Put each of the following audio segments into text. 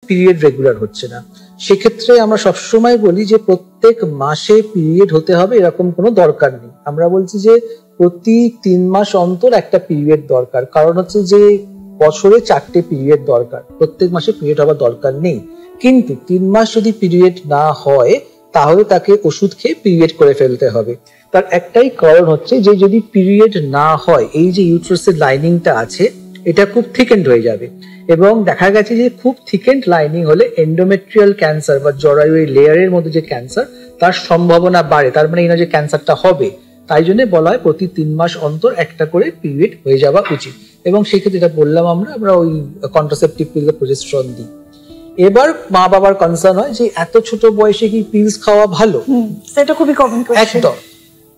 Period regular হচ্ছে না, সেক্ষেত্রে আমরা সবসময় বলি যে প্রত্যেক মাসে পিরিয়ড হতে হবে এরকম কোনো দরকার নেই। আমরা বলছি যে প্রতি 3 মাস অন্তর একটা পিরিয়ড দরকার, কারণ হচ্ছে যে বছরে 4টে পিরিয়ড দরকার, প্রত্যেক মাসে পিরিয়ড হওয়ার দরকার নেই। কিন্তু 3 মাস যদি পিরিয়ড না হয় তাহলে তাকে ওষুধ খেয়ে পিরিয়ড করে ফেলতে হবে। তার একটাই কারণ হচ্ছে যে যদি পিরিয়ড না হয় এই যে ইউট্রাসের লাইনিংটা আছে এটা খুব থিকেন্ড হয়ে যাবে, এবং দেখা গেছে যে খুব থিকেন্ড লাইনিং হলে এন্ডোমেট্রিয়াল ক্যান্সার বা জরায়ু এই লেয়ারের মধ্যে যে ক্যান্সার তার সম্ভাবনা বাড়ে। তার মানে এই না যে ক্যান্সারটা হবে, তাই জন্য বলা হয় প্রতি 3 মাস অন্তর একটা করে পিরিয়ড হয়ে যাওয়া উচিত। এবং সেই ক্ষেত্রে যেটা বললাম আমরা ওই কন্ট্রাসেপটিভ পিল প্রজেস্টেরন দিই। এবার মা বাবার কনসার্ন হয় যে এত ছোট বয়সে কি পিলস খাওয়া ভালো, সেটা খুবই কমন কোশ্চেন। একদম।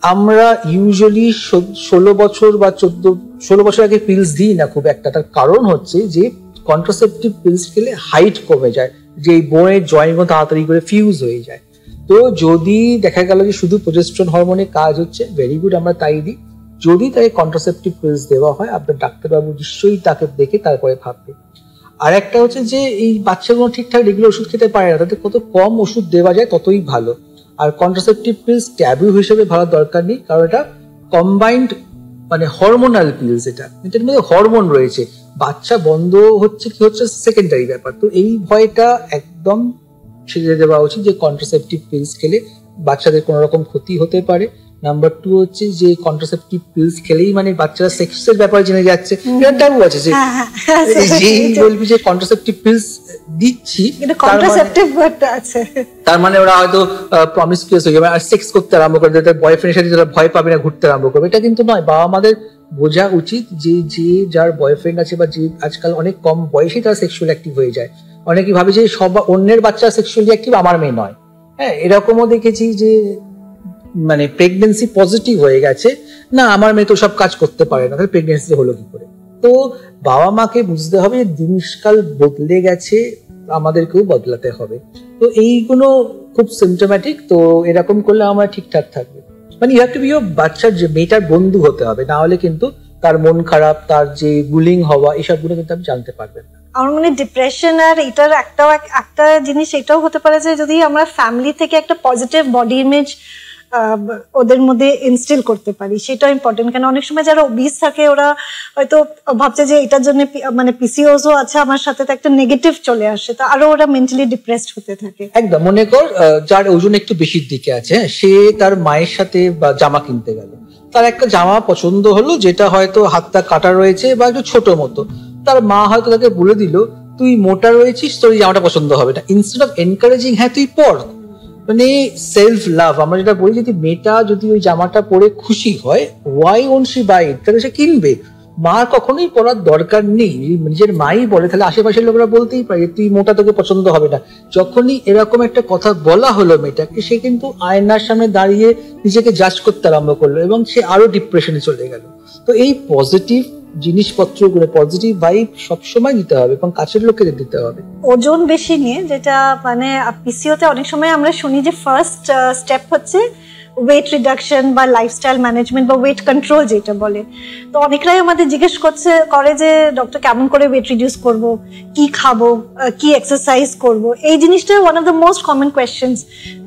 আমরা ইউজুয়ালি 16 বছর বা 16 বছর আগে পিলস দিই না খুব একটা। তার কারণ হচ্ছে যে কন্ট্রাসেপটিভ পিলস খেলে হাইট কমে যায়, যে বোনের জয়েন্টগুলো তাড়াতাড়ি করে ফিউজ হয়ে যায়। তো যদি দেখা গেল যে শুধু প্রজেস্টেরন হরমোনে কাজ হচ্ছে, ভেরি গুড, আমরা তাই দিই। যদি তাকে কন্ট্রাসেপটিভ পিলস দেওয়া হয় আপনার ডাক্তারবাবু নিশ্চয়ই তাকে দেখে তারপরে ভাববে। আর একটা হচ্ছে যে এই বাচ্চাগুলো ঠিকঠাক রেগুলার ওষুধ খেতে পারে না, তাদের কত কম ওষুধ দেওয়া যায় ততই ভালো। আর কন্ট্রাসেপটিভ পিলস ট্যাবু হিসেবে ভাবার দরকার নেই, কারণ এটা কম্বাইন্ড মানে হরমোনাল পিলস, এটার মধ্যে হরমোন রয়েছে। বাচ্চা বন্ধ হচ্ছে কি হচ্ছে সেকেন্ডারি ব্যাপার। তো এই ভয়টা একদম ছেড়ে দেওয়া উচিত যে কন্ট্রাসেপটিভ পিলস খেলে বাচ্চাদের কোনো রকম ক্ষতি হতে পারে। নাম্বার 2 হচ্ছে যে কন্ট্রাসেপটিভ পিলস খেলেই মানে বাচ্চারা সেক্সের ব্যাপারে জেনে যাচ্ছে, এটা ট্যাবু আছে যে বলবি যে কন্ট্রাসেপটিভ পিলস দিচ্ছি তার মানে ওরা হয়তো প্রমিসকিউয়াস হয়ে যাবে আর সেক্স করতে আরম্ভ করে দেবে, বয়ফ্রেন্ডের সাথে যারা ভয় পাবে না ঘুরতে আরম্ভ করবে। এটা কিন্তু নয়। বাবা মাদের বোঝা উচিত যে যার বয়ফ্রেন্ড আছে বা যে আজকাল অনেক কম বয়সেই তারা সেক্সুয়াল অ্যাক্টিভ হয়ে যায়, অনেকে ভাবে যে সব অন্যের বাচ্চা সেক্সুয়ালি অ্যাক্টিভ, আমার মেয়ে নয়। হ্যাঁ, এরকমও দেখেছি যে মানে প্রেগনেন্সি পজিটিভ হয়ে গেছে, না আমার মেয়ে তো সব কাজ করতে পারে না, তাহলে প্রেগনেন্সি হলো কি করে? তো বাবা মাকে বুঝতে হবে দিনকাল বদলে গেছে, আমাদেরকেও বদলাতে হবে। তো এইগুলো খুব সিমটোম্যাটিক। তো এরকম করলে আমরা ঠিকঠাক থাকবে। মানে you have to be your বাচ্চার যে মেয়েটার বন্ধু হতে হবে, না হলে কিন্তু তার মন খারাপ, তার যে বুলিং হওয়া এসবগুলো কিন্তু আপনি জানতে পারবেন না। আমার মনে ডিপ্রেশন আর এটার একটা জিনিস এটাও হতে পারে যে যদি আমরা ফ্যামিলি থেকে একটা পজিটিভ বডি ইমেজ ওদের মধ্যে ইনস্টিল করতে পারি, সেটাও ইম্পর্টেন্ট। কারণ অনেক সময় যারা ওবিস থাকে ওরা হয়তো ভাবছে যে এটার জন্য মানে পিসিওসও আছে আমার সাথে, তো একটা নেগেটিভ চলে আসে, তো আরো ওরা মেন্টালি ডিপ্রেসড হতে থাকে। একদম। মনে কর যার ওজন একটু বেশির দিকে আছে, সে তার মায়ের সাথে বা জামা কিনতে গেল, তার একটা জামা পছন্দ হলো যেটা হয়তো হাতটা কাটা রয়েছে বা একটু ছোট মতো, তার মা হয়তো তাকে বলে দিল তুই মোটা রয়েছিস, তোর এই জামাটা পছন্দ হবে না। ইনস্টেড অফ এনকারেজিং হ্যাঁ তুই পর, মানে সেলফ লাভ। আমরা যেটা বলি যদি মেয়েটা যদি ওই জামাটা পরে খুশি হয়, ওয়াই ওন্ট শি বাই ইট, তাহলে সে কিনবে। মার কখনোই পড়ার দরকার নেই, নিজের মাই বলে তাহলে আশেপাশের লোকেরা বলতেই পারে তুই মোটা, তোকে পছন্দ হবে না। যখনই এরকম একটা কথা বলা হলো মেয়েটাকে, সে কিন্তু আয়নার সামনে দাঁড়িয়ে নিজেকে জাজ করতে আরম্ভ করলো এবং সে আরো ডিপ্রেশনে চলে গেল। তো এই পজিটিভ জিনিসপত্রগুলো, পজিটিভ ভাইব সবসময় দিতে হবে এবং কাছের লোকেদের দিতে হবে। ওজন বেশি নিয়ে যেটা মানে পিসিওতে অনেক সময় আমরা শুনি যে ফার্স্ট স্টেপ হচ্ছে ওয়েট রিডাকশন বা লাইফস্টাইল ম্যানেজমেন্ট বা ওয়েট কন্ট্রোল যেটা বলে। তো অনেকরাই আমাদের জিজ্ঞেস করে যে ডক্টর কেমন করে ওয়েট রিডিউস করব, কি খাবো, কি এক্সারসাইজ করব, এই জিনিসটা one of the most common questions.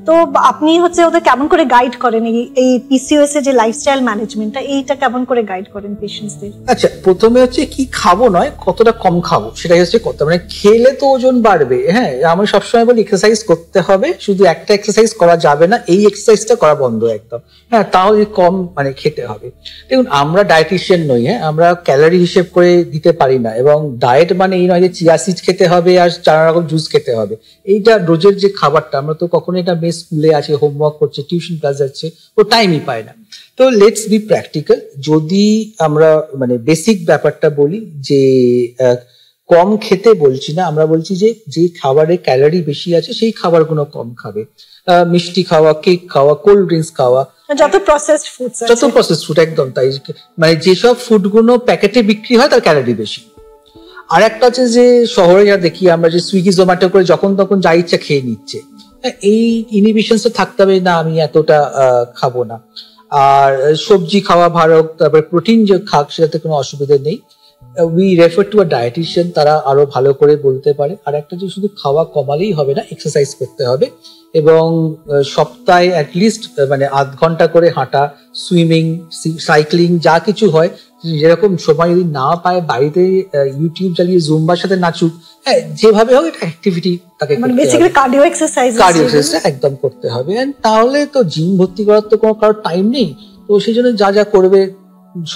তো আপনি হচ্ছে ওদের কেমন করে গাইড করেন এই পিসিওএস এর যে লাইফস্টাইল ম্যানেজমেন্টটা, এইটা কেমন করে গাইড করেন পেশেন্টসদের? আচ্ছা, প্রথমে হচ্ছে কি খাবো নয়, কতটা কম খাবো সেটাই হচ্ছে কথা। মানে খেলে তো ওজন বাড়বে। হ্যাঁ, আমি সবসময় বলি এক্সারসাইজ করতে হবে, শুধু একটা এক্সারসাইজ করা যাবে না, এই এক্সারসাইজটা করা বন্ধ একদম। হ্যাঁ, তাও কম মানে খেতে হবে। দেখুন, আমরা ডায়েটিশিয়ান নই, হ্যাঁ, আমরা ক্যালোরি হিসেব করে দিতে পারি না। এবং ডায়েট মানে এই নয় যে চিয়া সিড খেতে হবে আর 4 রকম জুস খেতে হবে। এইটা রোজের যে খাবারটা, আমরা তো কখনো এটা স্কুলে আছে, হোমওয়ার্ক করছে, টিউশন ক্লাস যাচ্ছে, ও টাইমই পায় না। তো লেটস বি প্র্যাকটিক্যাল। যদি আমরা মানে বেসিক ব্যাপারটা বলি যে কম খেতে বলছি না, আমরা বলছি যে যে খাবারে ক্যালোরি বেশি আছে সেই খাবারগুলো কম খাবে। মিষ্টি খাওয়া, কেক খাওয়া, কোল্ড ড্রিঙ্কস খাওয়া, যত প্রসেসড ফুড, একদম তাই। মানে যেসব ফুডগুলো প্যাকেটে বিক্রি হয় তার ক্যালোরি বেশি। আর একটা হচ্ছে যে শহরে যা দেখি আমরা যে সুইগি জোম্যাটো করে যখন তখন যা ইচ্ছা খেয়ে নিচ্ছে, এই ইনহিবিশনস থাকতে হবে না, আমি এতটা খাবো না। আর সবজি খাওয়া ভালো, তারপরে প্রোটিন যে খাক সেটাতে কোনো অসুবিধা নেই। We refer to a dietician, তারা আরো ভালো করে বলতে পারে। আর একটা যে শুধু খাওয়া কমালেই হবে না, এক্সারসাইজ করতে হবে এবং সপ্তাহে অ্যাটলিস্ট মানে আধ ঘন্টা করে হাঁটা, সুইমিং, সাইক্লিং যা কিছু হয়, যেরকম সময় যদি না পায় বাড়িতে ইউটিউব চালিয়ে জুম্বার সাথে নাচুক, হ্যাঁ যেভাবে হোক এটা অ্যাক্টিভিটি তাকে মানে বেসিক্যালি কার্ডিও এক্সারসাইজ একদম করতে হবে। তাহলে তো জিম ভর্তি করার তো কোনো কারোর টাইম নেই, তো সেই জন্য যা যা করবে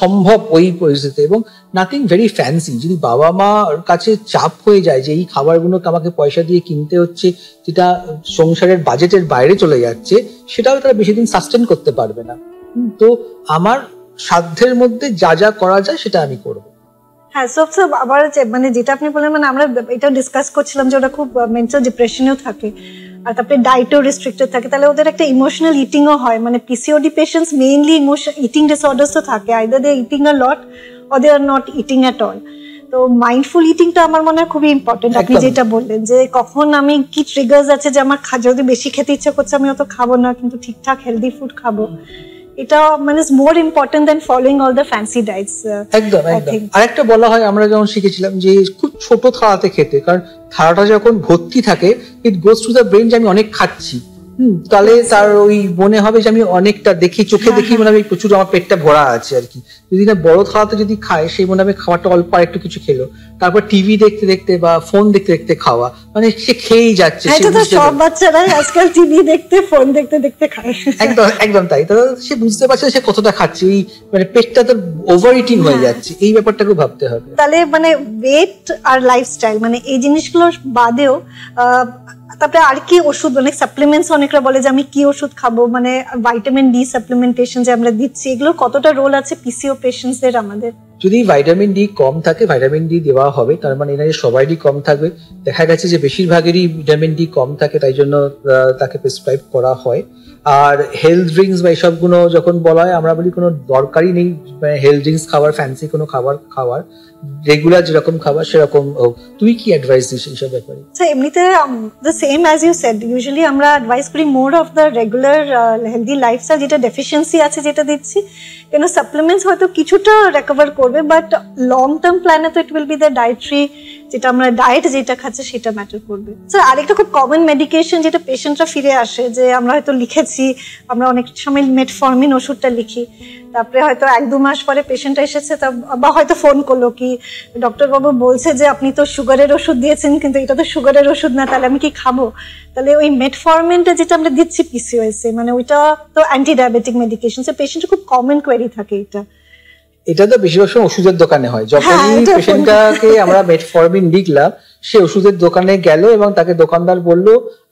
সম্ভব ওই পরিস্থিতিতে, এবং নাথিং ভেরি ফ্যান্সি। যদি বাবা মার কাছে চাপ হয়ে যায় যে এই খাবারগুলোকে আমাকে পয়সা দিয়ে কিনতে হচ্ছে, যেটা সংসারের বাজেটের বাইরে চলে যাচ্ছে, সেটাও তারা বেশি দিন সাস্টেন করতে পারবে না। তো আমার সাধ্যের মধ্যে যা যা করা যায় সেটা আমি করবো। হ্যাঁ, আবার মানে যেটা আপনি বললেন, মানে আমরা এটা ডিসকাস করছিলাম যে ওরা খুব মেন্টাল ডিপ্রেশনেও থাকে, আর তারপরে ডায়েটও রেস্ট্রিক্টেড থাকে, তাহলে ওদের একটা ইমোশনাল ইটিংও হয়। মানে পিসিওডি পেশেন্টস মেইনলি ইটিং ডিসঅর্ডার্সও থাকে, either they eating a lot or they are not eating at all. তো মাইন্ডফুল ইটিংটা আমার মনে হয় খুবই ইম্পর্টেন্ট। আপনি যেটা বললেন যে কখন আমি কি ট্রিগার্স আছে যে আমার যদি বেশি খেতে ইচ্ছা করছে আমি অত খাবো না, কিন্তু ঠিকঠাক হেলদি ফুড খাবো, এটা মানে is more important than following all the fancy diets. একদম একদম। আরেকটা বলা হয়, আমরা যেমন শিখেছিলাম যে খুব ছোট থালাতে খেতে, কারণ থালাটা যখন ভর্তি থাকে ইট গোজ টু দ্য ব্রেন যে আমি অনেক খাচ্ছি, তাহলে তার ওই মনে হবে যে আমি অনেকটা দেখি, চোখে দেখি মানে আমি প্রচুর, আমার পেটটা ভরা আছে আর কি। যদি না বড় থালাতে যদি খায়, সেই মনে হবে খাবারটা অল্প আর একটু কিছু খেলো, তারপর টিভি দেখতে দেখতে বা ফোন দেখতে দেখতে খাওয়া, মানে সে খেয়েই যাচ্ছে। সব বাচ্চারাই আজকাল টিভি দেখতে ফোন দেখতে দেখতে খায়। একদম একদম তাই। তো সে বুঝতে পারছে সে কতটা খাচ্ছে, এই মানে পেটটা তো ওভার ইটিং হয়ে যাচ্ছে, এই ব্যাপারটাকে ভাবতে হবে। তাহলে মানে ওয়েট আর লাইফস্টাইল মানে এই জিনিসগুলোর বাদেও তারপরে আর কি ওষুধ, মানে সাপ্লিমেন্টস অনেকরা বলে যে আমি কি ওষুধ খাবো, মানে ভাইটামিন ডি সাপ্লিমেন্টেশন যে আমরা দিচ্ছি, এগুলোর কতটা রোল আছে পিসিও পেশেন্টসদের? আমাদের যদি ভাইটামিন ডি কম থাকে ভাইটামিন ডি দেওয়া হবে, তার মানে এখানে সবারই কম থাকবে। দেখা গেছে যে বেশিরভাগেরই ভিটামিন ডি কম থাকে, তাই জন্য তাকে প্রেসক্রাইব করা হয়। আর হেলথ ড্রিঙ্কস বা এসবগুলো যখন বলা হয়, আমরা বলি কোনো দরকারই নেই হেলথ ড্রিঙ্কস খাবার, ফ্যান্সি কোনো খাবার খাওয়ার, রেগুলার যেরকম খাবার সেরকম হোক। তুই কি অ্যাডভাইস দিস এইসব ব্যাপারে? এমনিতে the same as you said, usually আমরা অ্যাডভাইস করি more of the regular healthy lifestyle, যেটা ডেফিসিয়েন্সি আছে যেটা দিচ্ছি, কেন সাপ্লিমেন্টস হয়তো কিছুটা রিকভার করবে, বাট লং টার্ম প্ল্যানে তো it will be the dietary, যেটা আমরা ডায়েট যেটা খাচ্ছে সেটা ম্যাটার করবে। স্যার আরেকটা খুব কমন মেডিকেশন যেটা পেশেন্টরা ফিরে আসে, যে আমরা হয়তো লিখেছি, আমরা অনেক সময় মেটফর্মিন ওষুধটা লিখি, তারপরে হয়তো 1-2 মাস পরে পেশেন্টটা এসেছে বা হয়তো ফোন করলো কি ডক্টর বাবু বলছে যে আপনি তো সুগারের ওষুধ দিয়েছেন, কিন্তু এটা তো সুগারের ওষুধ না, তাহলে আমি কি খাবো? তাহলে ওই মেটফর্মিনটা যেটা আমরা দিচ্ছি পিসিওএস এ, মানে ওইটা তো অ্যান্টি ডায়াবেটিক মেডিকেশন, পেশেন্টের খুব কমন কোয়েরি থাকে এটা তো বেশিরভাগ সময় ওষুধের দোকানে হয়। যখনই পেশেন্টটাকে আমরা মেটফর্মিন লিখলাম, সে ওষুধের দোকানে গেল এবং তাকে দোকানদার বলল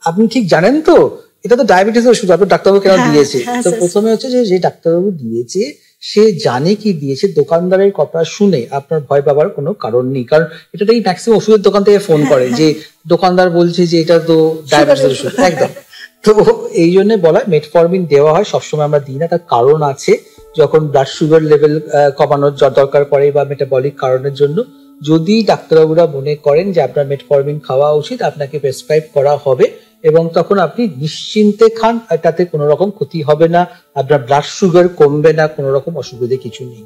আপনি ঠিক জানেন তো এটা তো ডায়াবেটিস ওষুধ, আপনার ডাক্তারবাবু কেন দিয়েছে? তো প্রথমে হচ্ছে যে ডাক্তারবাবু দিয়েছে সে জানে কি দিয়েছে, দোকানদারের কথা শুনে আপনার ভয় পাবার কোনো কারণ নেই, কারণ এটাতেই ম্যাক্সিমাম ওষুধের দোকান থেকে ফোন করে যে দোকানদার বলছে যে এটা তো ডায়াবেটিস ওষুধ। একদম। তো এই জন্য বলা হয় মেটফর্মিন দেওয়া হয়, সবসময় আমরা দিই না, তার কারণ আছে। যখন ব্লাড সুগার লেভেল কমানোর দরকার পড়ে বা মেটাবলিক কারণের জন্য, যদি ডাক্তারবাবুরা মনে করেন যে আপনার মেটফর্মিন খাওয়া উচিত, আপনাকে প্রেসক্রাইব করা হবে এবং তখন আপনি নিশ্চিন্তে খান, এটাতে কোনো রকম ক্ষতি হবে না, আপনার ব্লাড সুগার কমবে না, কোনো রকম অসুবিধা কিছু নেই।